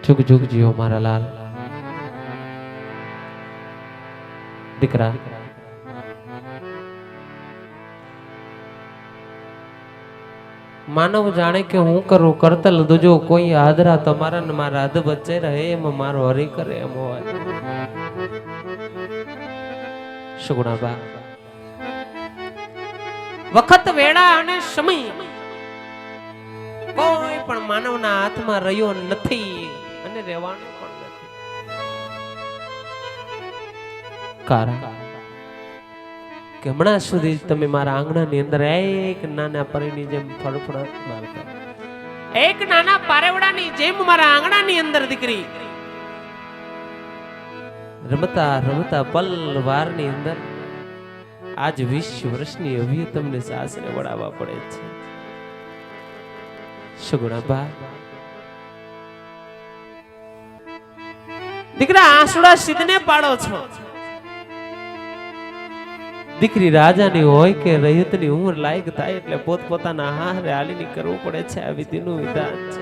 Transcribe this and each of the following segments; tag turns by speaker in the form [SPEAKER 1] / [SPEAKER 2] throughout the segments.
[SPEAKER 1] झुक झुक जियो मारा लाल દીકરા માનવ જાણે કે હું કરું કરતલ દુજો કોઈ આદરા તમારા ને મારા અધ વચ્ચે રહે એમ મારો હરી કરે એમ હોય સુગુણાબા વખત વેળા અને સમય કોઈ પણ માનવના હાથમાં રહ્યો નથી અને રહેવાનો પણ નથી કારણ કે હમણાં સુધી તમે મારા આંગણાની અંદર એક નાના પરીની જેમ ફળફળાટ મારતા એક નાના પારેવડાની જેમ મારા આંગણાની અંદર દીકરી રમતા રમતા પલ વારની અંદર આજ 20 વર્ષની અભી તમને સાસરે વડાવવા પડે છે સુગુણાબા દીકરા આંસુડા સિદ્ધને પાડો છો દીકરી રાજાની હોય કે રૈયતની ઉંમર લાયક થાય એટલે પોતપોતાના હારે હાલીની કરવું પડે છે આ વિધિનું વિધાન છે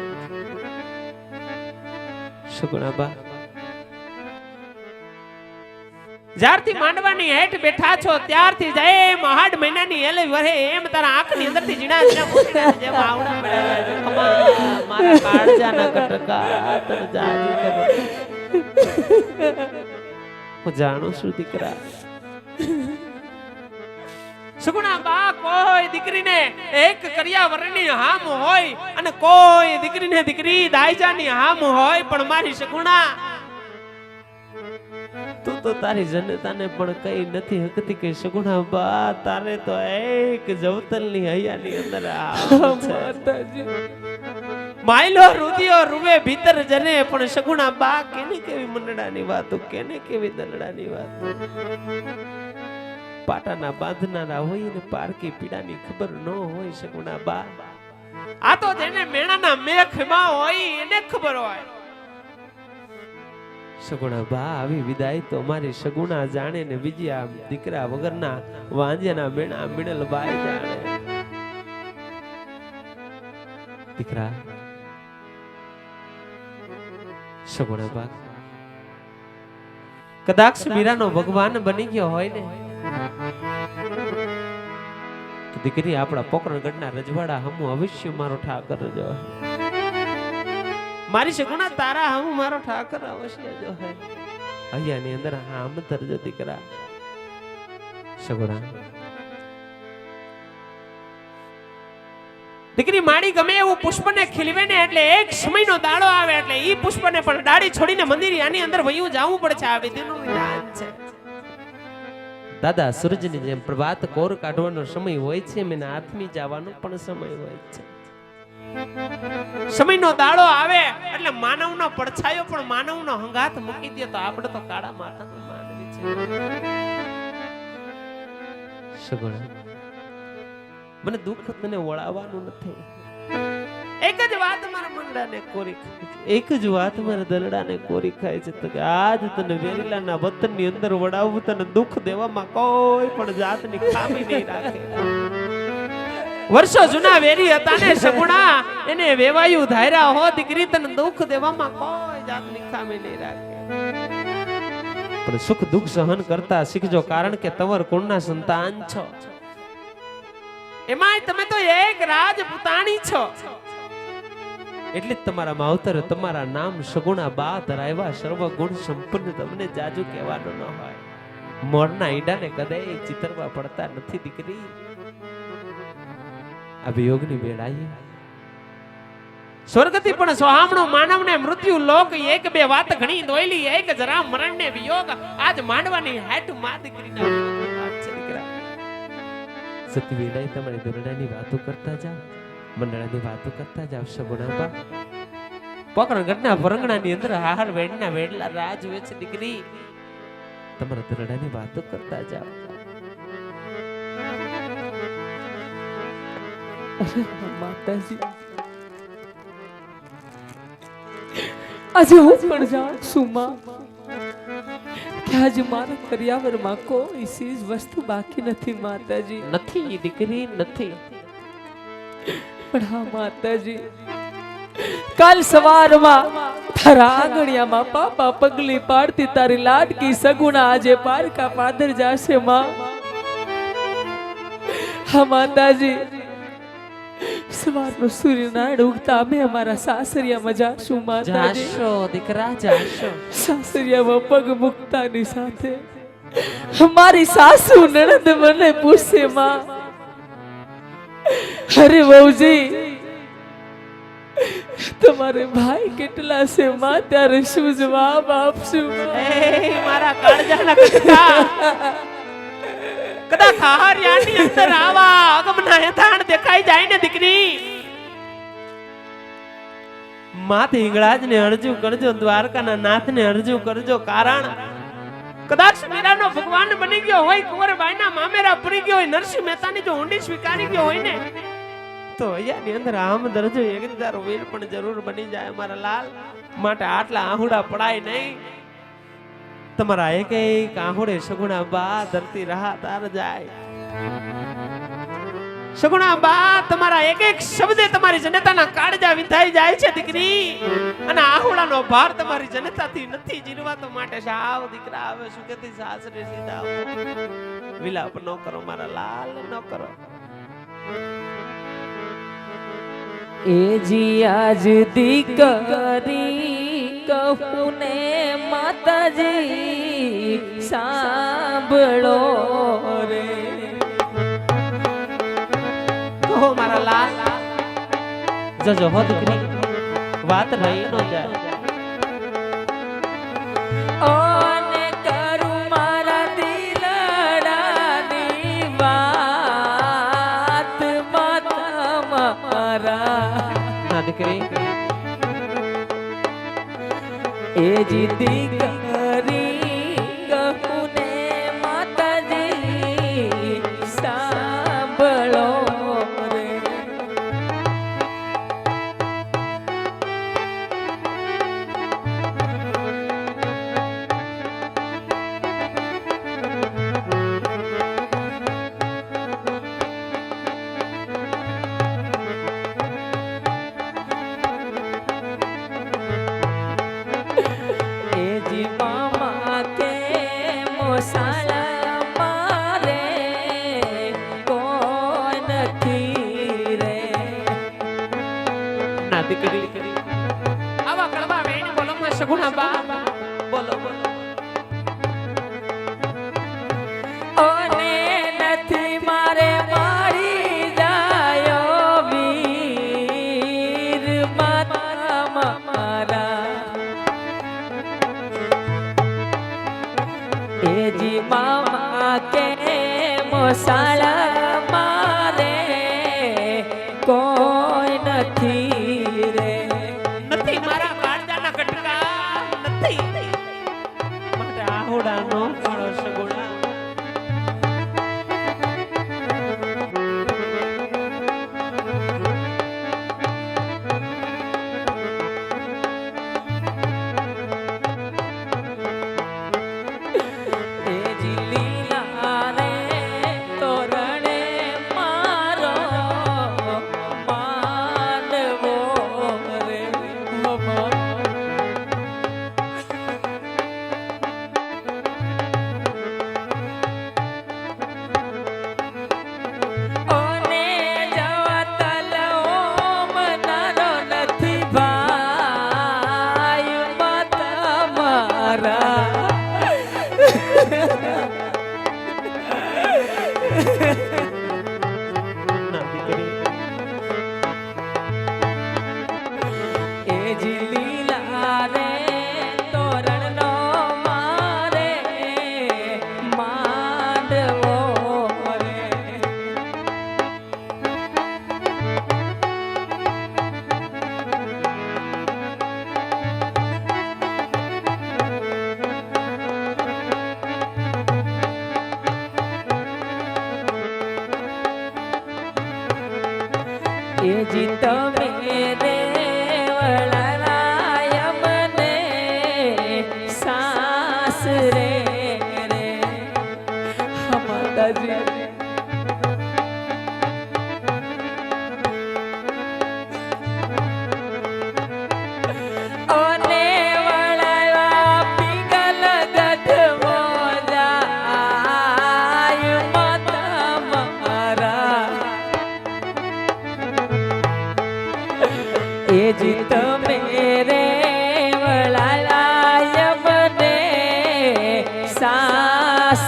[SPEAKER 1] સુગુણાબા જ્યારથી માંડવાની હેઠ બેઠા છો ત્યારથી જાય મહાડ મહિનાની એલે વરે એમ તારા આંખની અંદરથી જીણા જીણા મોતીના જેમ આવડા મળ્યા મારા કાળજાના કટકા તને જાજી ખબર હું જાણું છું દીકરા સુગુણાબા કોઈ દીકરીને એક કરિયા વરની હામ હોય અને કોઈ દીકરીને દીકરી દાયજાની હામ હોય પણ મારી સગુણા તું તો તારી જનતાને પણ કઈ નથી હકતી કે સગુણાબા તારે તો એક જવતલની હૈયાની અંદર માતાજી માયલો રુધિયો રૂવે ભીતર જને પણ સગુણાબા કેને કેવી મંડળાની વાતો કેને કેવી દલડાની વાતો પાટાના બાંધનારા હોય ને પારકી પીડાની ખબર ન હોય સગુણાબા આ તો જેને મેણાના મેખમાં હોય એને ખબર હોય સગુણાબા આવી વિદાય તો અમારી સગુણા જાણે ને બીજી આ દીકરા વગરના વાંજ્યાના મેણા મિડલ બાઈ જાણે દીકરા સગુણાબા કદાચ મીરાનો ભગવાન બની ગયો હોય ને દીકરી આપણા પોકરણગઢના રજવાડા હમુ અવશ્ય મારો ઠાકર જો મારી સગુણા તારા હમુ મારો ઠાકર અવશ્ય જો હે અહીંયાની અંદર હામ તરજો દીકરા સગુણા દીકરી માડી ગમે એવું પુષ્પને ખીલવે ને એટલે એક સમયનો દાડો આવે એટલે ઈ પુષ્પને પણ ડાળી છોડીને મંદિર આની અંદર વયું જાવું પડે છે આ વિધિનું વિધાન છે દાદા સૂરજની જેમ પ્રભાત કોર કાઢવાનો સમય હોય છે મેના આથમી જવાનો પણ સમય હોય છે સમયનો દાડો આવે એટલે માનવનો પડછાયો પણ માનવનો હંગાત મૂકી દે તો આપણે તો કાળા માથાનું માનવી છે સગુણા મને દુઃખ તને વળાવવાનું નથી એક જ વાત મારા મંડાને કોરી ખાય છે એક જ વાત મારા દલડાને કોરી ખાય છે તો કે આજ તને વેરીલાના વતનની અંદર વડાવવું તને દુઃખ દેવામાં કોઈ પણ જાતની ખામી નહીં રાખે વર્ષો જૂના વેરી હતા ને સગુણા એને વેવાયું ધાર્યા હો દીકરી તને દુઃખ દેવામાં કોઈ જાતની ખામી નહીં રાખે પણ સુખ દુઃખ સહન કરતા શીખજો કારણ કે તવર કુળના સંતાન છો એમાંય તમે તો એક રાજપૂતાણી છો એટલે તમારા માવતર તમારા નામ સગુણા બા ધરાવ્યા સર્વ ગુણ સંપન્ન તમને જાજુ કહેવાનું ન હોય મોરના ઈંડાને કદાય ચિતરવા પડતા નથી દીકરી આ વિયોગની વેળાએ સ્વર્ગથી પણ સોહામણો માનવને મૃત્યુ લોક એક બે વાત ઘણી દોયલી એક જરા મરણને વિયોગ આજ માંડવાની હેઠ માં દીકરીના વાત છે દીકરા સતી વેળાએ તમારી દરડાની વાતો કરતા જાવ મંડળાની વાતો કરતા જાવ સગુણાબા પોકરણગઢના વરંગણાની અંદર હાર વેડના વેડલા રાજ હોય છે દીકરી તમારા દરડાની વાતો કરતા જાવ
[SPEAKER 2] માતાજી આજે હું પણ જાણ છું માં કે આજે મારા કરિયાવરમાં કોઈ ચીજ વસ્તુ બાકી નથી માતાજી
[SPEAKER 1] નથી દીકરી નથી
[SPEAKER 2] પણ હા માતાજી કાલ સવારમાં તારા આંગણિયામાં પાપા પગલી પાડતી તારી લાડકી સગુણા આજે પારકા પાદર જાશે માં. હા માતાજી, સવારનો સૂર્યનારાયણ ઉગતા અમે અમારા સાસરિયામાં જાશું માતાજી.
[SPEAKER 1] જાશો દીકરા જાશો.
[SPEAKER 2] સાસરિયામાં પગ મૂકતાની સાથે મારી સાસુ નણંદ મને પૂછે માં, અરે વહુજી તમારે ભાઈ કેટલા છે માં? ત્યારે શું જવાબ આપશું?
[SPEAKER 1] એ મારા કાળજાના કટકા, કદાચ હારિયાની અંદર આવા અગમના હેઠાણ દેખાઈ જાય ને દીકરી, માથે હિંગળાજને અરજુ કરજો, દ્વારકાના નાથને અરજુ કરજો. કારણ કદાચ મીરાનો ભગવાન બની ગયો હોય, કુંવરબાઈના મામેરા પડી ગયો હોય, નરસિંહ મહેતાની જો ઊંડી સ્વીકારી ગયો હોય ને, તો અહીંયાની અંદર આમ દરજો એકદાર વીર પણ જરૂર બની જાય મારા લાલ. માટે આટલા આહુડા પડાય નહીં. તમારા એક એક આહુડે સગુણા બા ધરતી રાહ તાર જાય. સગુણા બા તમારા એક એક શબ્દે તમારી જનતાના કાળજા વિંધાઈ જાય છે દીકરી. અને આહુડાનો ભાર તમારી જનતાથી નથી જીરવાતો. માટે સાવ દીકરા આવે સુખેથી સાસરે સીધા આવો. વિલાપ ન કરો મારા લાલ, ન કરો.
[SPEAKER 2] એ જી આજ દીકરી કહું ને માતાજી સાંભળો રે.
[SPEAKER 1] કહો મારા લાલ. જજો હો દીકરી, વાત રહી ન જાય.
[SPEAKER 2] ઓને કરું મારા દિલડાની વાત મારા.
[SPEAKER 1] ના દીકરી,
[SPEAKER 2] એ જી દીકરી કહું ને માતાજી સાંભળો રે.
[SPEAKER 1] આવા કડવા વેણ બોલો માં સગુણા બા, બોલો બોલો.
[SPEAKER 2] ઓને નથી મારે મારી જાયો વીર માતા મારા. એ જી મામા કે મોસાળા મારે કોઈ નથી રે.
[SPEAKER 1] નથી મારા કાળજાના કટકા, નથી. માટે આહોડા નો પાડો સગુણા.
[SPEAKER 2] એ જી લીલા રે તોરણે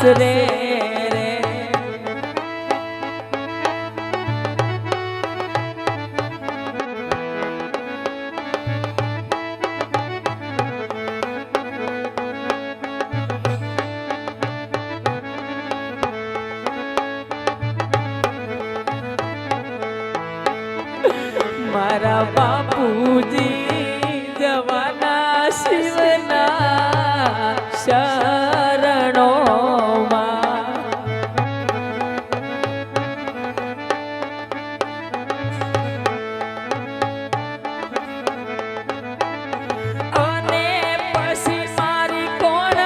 [SPEAKER 2] રે રે મારા બાપુજી જવાના શિવના શરણોમાં અને પછી મારી કોણ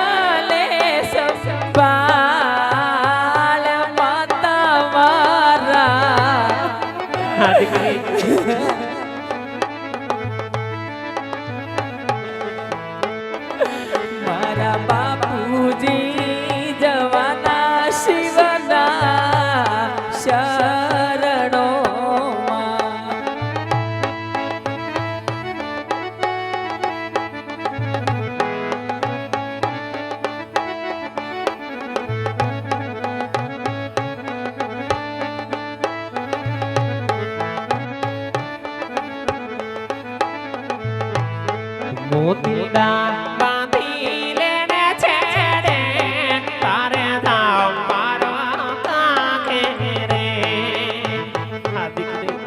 [SPEAKER 2] લે સંભાળ માતા મારા
[SPEAKER 1] હા દીકરી
[SPEAKER 2] મારા બાપુજી જવાના શિવના શરણોમાં
[SPEAKER 1] મોતીડા બાંધી લેને છેડે તારે ધામ મારો કાંખે રે હા દીકરી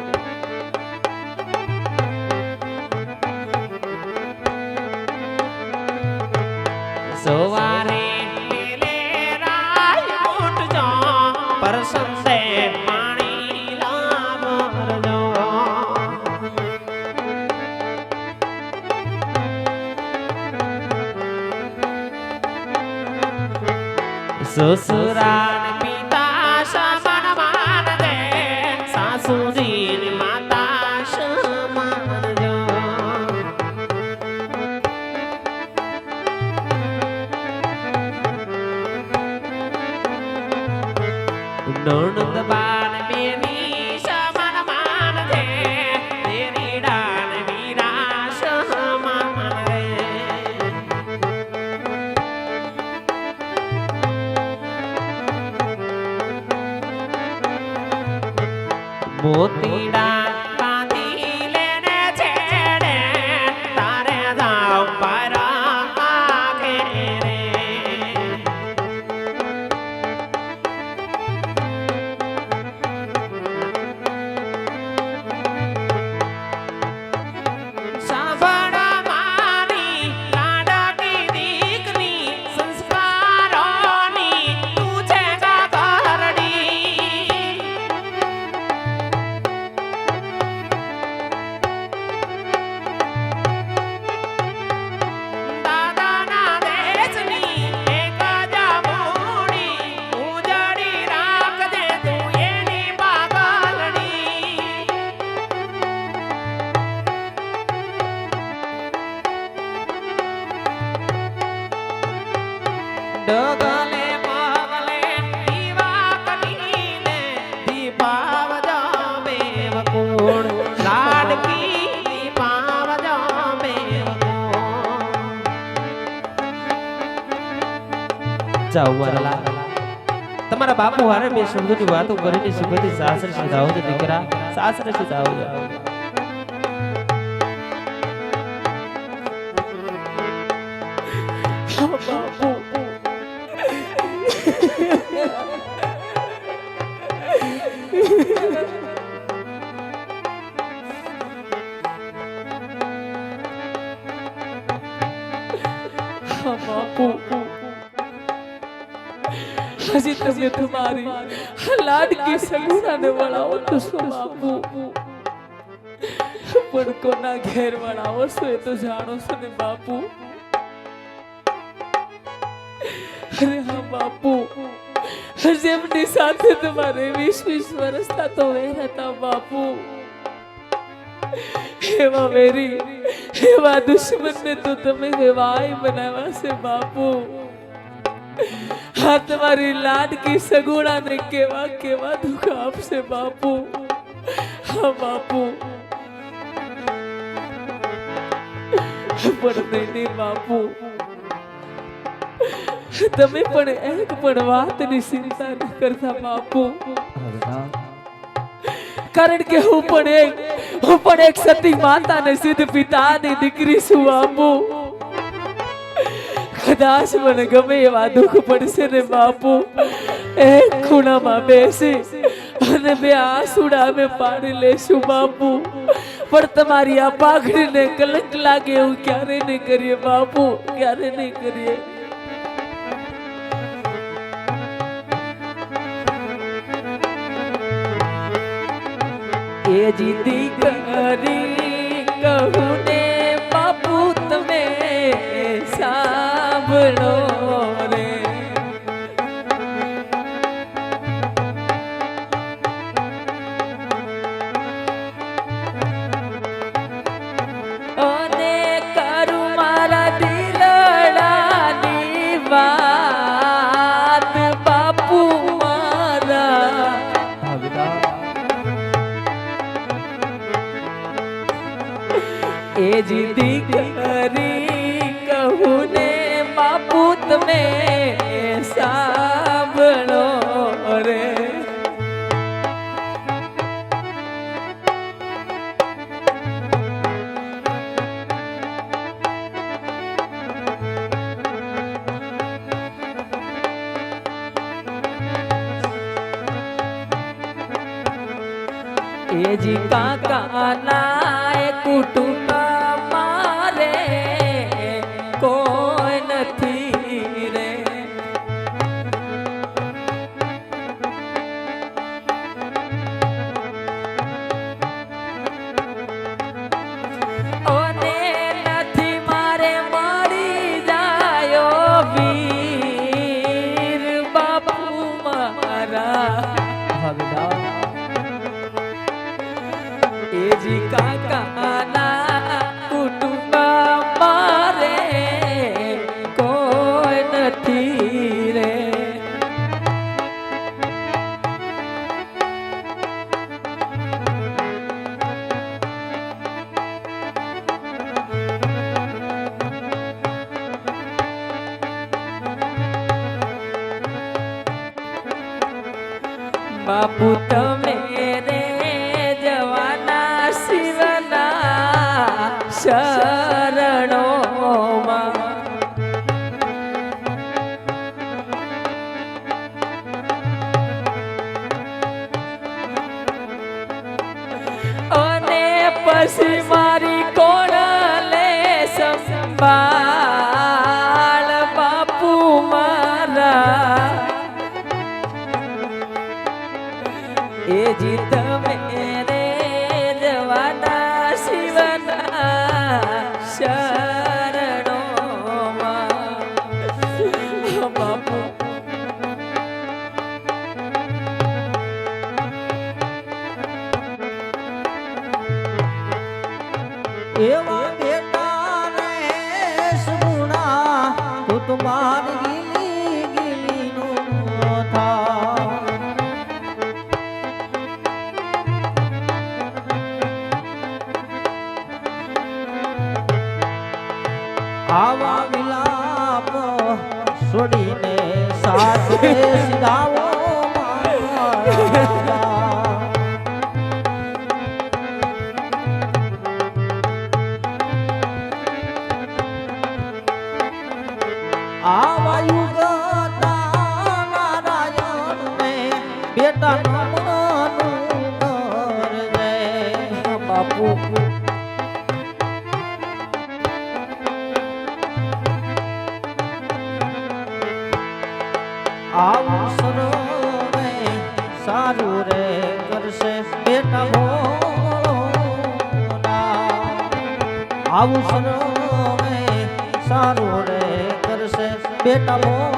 [SPEAKER 1] સવારે પેલે રાય ઉઠજો પરસંદે પાણી લાવજો સસુરાન પિતા સમાન માન દે સાસુજી માતા સમાન જો નણંદ બાન બેની સમાન માન દે તેરી ડાન વીરા સમાન રે મોતીડા બાંધી લેને છેડે તારે ધામ મારા કાંખે રે સાંભળ મારી લાડકી દીકરી સંસ્કારોની તું છે ઘરડી દાદાના દેશની એક જ મૂડી ઉજાડી રાખજે તું એની પાગલડી ડગલે પગલે દીવા કટીને દીપાવજો બેવ કોણ લાડકી દીપાવજો બેવ કોણ જાઓ મારા લાલ તમારા બાપુ હારે બે શબ્દોની વાતો કરીને સુખથી સાસરે સીધાઓ છો દીકરા સાસરે સીધાઓ છો
[SPEAKER 2] બાપુ બાપુ હજી તમે તમારી લાડકી સગુણાને વળાવો તો શું બાપુ પણ કોના ઘેર વળાવો છો એ તો જાણો છો ને બાપુ અરે હા બાપુ જેમની સાથે તમારે 20 વર્ષ તો વેર હતા બાપુ એવા વેરી એવા દુશ્મનને તો તમે વેવાય બનાવ્યા છે બાપુ હા તમારી લાડકી સગુણાને કેવા કેવા દુઃખ આપશે બાપુ હા બાપુ પણ નહીં બાપુ તમે પણ એક પણ વાતની ચિંતા ન કરતા બાપુ, કારણ કે હું પણ એક સતી માતા ને સિદ્ધ પિતાની દીકરી છું બાપુ. કદાચ મને ગમે એવા દુઃખ પડશે ને બાપુ, એક ખૂણામાં બેસી અને બે આંસુડા અમે પાડી લેશું બાપુ, પણ તમારી આ પાઘડીને કલંક લાગે એવું ક્યારે નહીં કરીએ બાપુ, ક્યારે નહીં કરીએ. એ જીતી કરી કહું ને બાપુ તમે સાંભળો રે. અને કરું મારા દિલડાની વાત બાપુ મારા, એ જીદી કરી કહું ને બાપુ તમે સાંભળો રે. એ જી કાકા ના એ કુટુંબ મારે કોઈ નથી રે. ઓને નથી મારે મળી જાયો વીર બાપુ મારા. એજી કાકા ના કુટુંબ મારે કોઈ નથી રે. બાપુ તમે રે જવાના શિવના શરણોમાં, અને પછી મારી કોણ લે સંભાળ બાપુ મારા. એ જી તમે રે જવાના શિવના શરણોમાં બાપુ.
[SPEAKER 3] એવા બેટા રે સુના તું તમારી ગીલી ગીલી નો થા. આવા વિલાપ છોડીને સાસરે સીધાવો મારા. આવા યુગ નારાયણ ને બેટા નમનું કરજે
[SPEAKER 2] બાપુ.
[SPEAKER 3] આવું સરોવે સારું રે કરશે બેટા ભોળા. આવું સરોવે સારું રે કરશે બેટા ભોળા.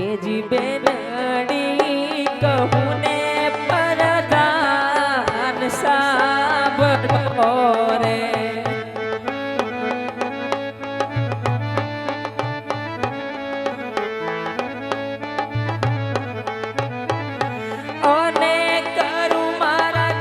[SPEAKER 2] એ જી બેનડી કહું ને પરદાન સાંભળો રે. અને કરું મારા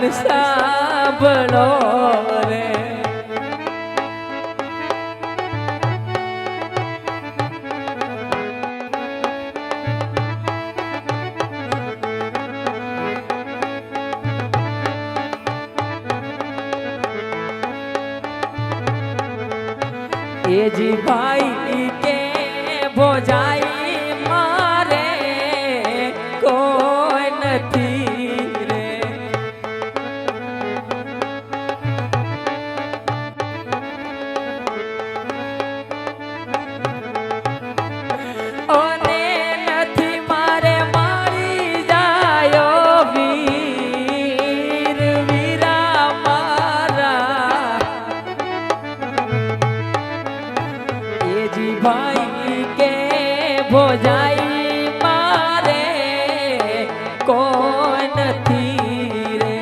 [SPEAKER 2] કાન સાંભળો રે એ જી ભાઈ કે ભોજાઈ મારે કોઈ નથી રે ઓને નથી મારે મારી જાયો વીર વીરા મારા એજી ભાઈ કે ભોજાઈ મારે કોઈ નથી રે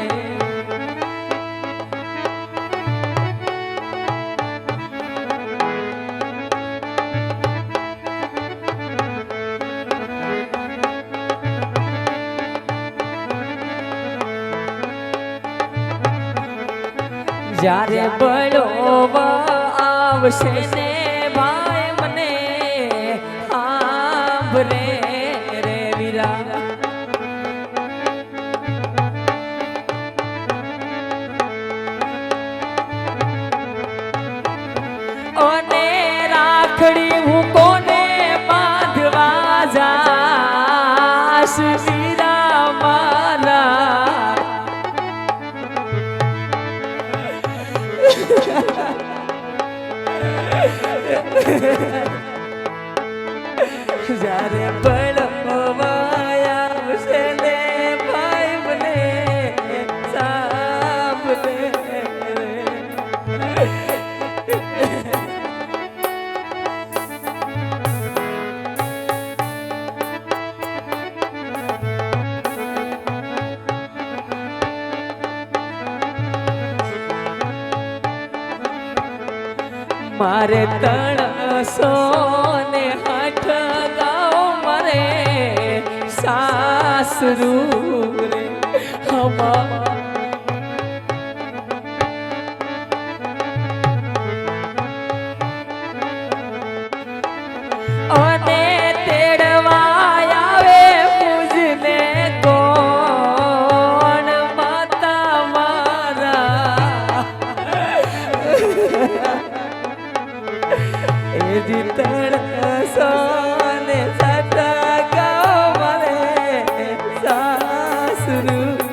[SPEAKER 2] જ્યારે બળો આવશે ને ભાઈ મને આંભરે રે વીરા અને રાખડી હું કોને બાંધવા જાશ વીરા મારા જ્યારે પડવાયા આવશે ને ભાઈ મને સાંભળે મારે તણસો ને હાથ ગાઓ મારે સાસરું રે હમા અને તેડવા આવે મુજને કોણ માતા મારા એજી તણસો ને સાટા ગાઓ મારે સાસરું